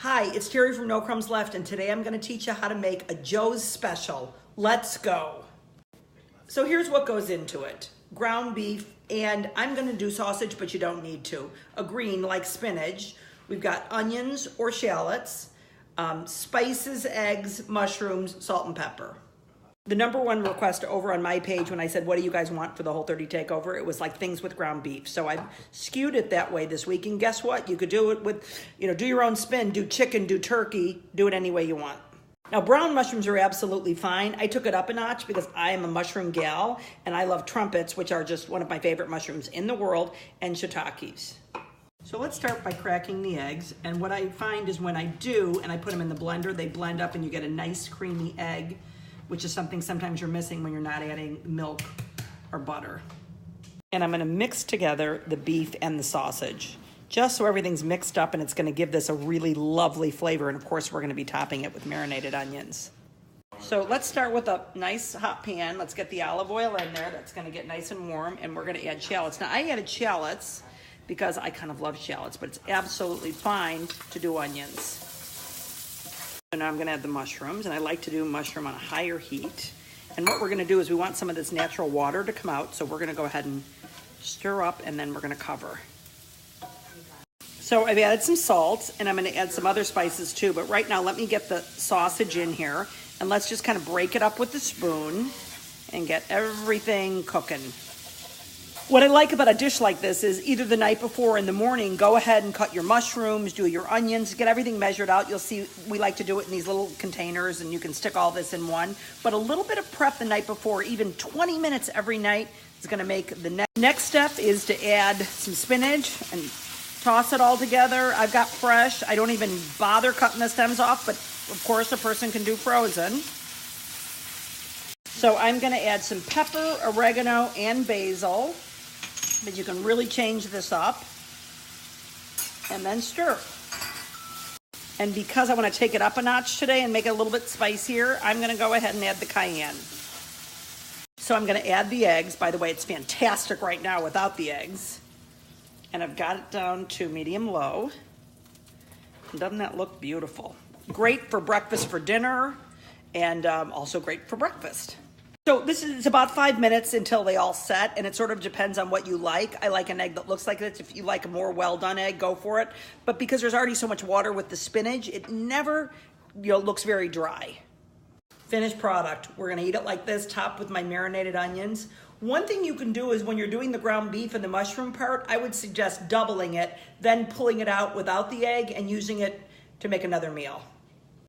Hi, it's Terry from No Crumbs Left, and today I'm going to teach you how to make a Joe's Special. Let's go. So here's what goes into it. Ground beef, and I'm going to do sausage, but you don't need to. A green like spinach. We've got onions or shallots, spices, eggs, mushrooms, salt and pepper. The number one request over on my page when I said, what do you guys want for the Whole30 takeover? It was like things with ground beef. So I skewed it that way this week. And guess what? You could do it with, do your own spin, do chicken, do turkey, do it any way you want. Now, brown mushrooms are absolutely fine. I took it up a notch because I am a mushroom gal and I love trumpets, which are just one of my favorite mushrooms in the world, and shiitakes. So let's start by cracking the eggs. And what I find is when I do, and I put them in the blender, they blend up and you get a nice creamy egg, which is something sometimes you're missing when you're not adding milk or butter. And I'm gonna mix together the beef and the sausage, just so everything's mixed up, and it's gonna give this a really lovely flavor. And of course, we're gonna be topping it with marinated onions. So let's start with a nice hot pan. Let's get the olive oil in there. That's gonna get nice and warm, and we're gonna add shallots. Now, I added shallots because I kind of love shallots, but it's absolutely fine to do onions. So now I'm gonna add the mushrooms, and I like to do mushroom on a higher heat. And what we're gonna do is we want some of this natural water to come out, so we're gonna go ahead and stir up, and then we're gonna cover. So I've added some salt, and I'm gonna add some other spices too, but right now let me get the sausage in here, and let's just kind of break it up with the spoon and get everything cooking. What I like about a dish like this is either the night before or in the morning, go ahead and cut your mushrooms, do your onions, get everything measured out. You'll see we like to do it in these little containers, and you can stick all this in one. But a little bit of prep the night before, even 20 minutes every night, is gonna make the next step is to add some spinach and toss it all together. I've got fresh. I don't even bother cutting the stems off, but of course a person can do frozen. So I'm gonna add some pepper, oregano, and basil. But you can really change this up and then stir. And because I want to take it up a notch today and make it a little bit spicier, I'm going to go ahead and add the cayenne. So I'm going to add the eggs. By the way, it's fantastic right now without the eggs. And I've got it down to medium low. And doesn't that look beautiful? Great for breakfast for dinner, and also great for breakfast. So this is about 5 minutes until they all set, and it sort of depends on what you like. I like an egg that looks like this. If you like a more well-done egg, go for it. But because there's already so much water with the spinach, it never looks very dry. Finished product. We're gonna eat it like this, topped with my marinated onions. One thing you can do is when you're doing the ground beef and the mushroom part, I would suggest doubling it, then pulling it out without the egg and using it to make another meal.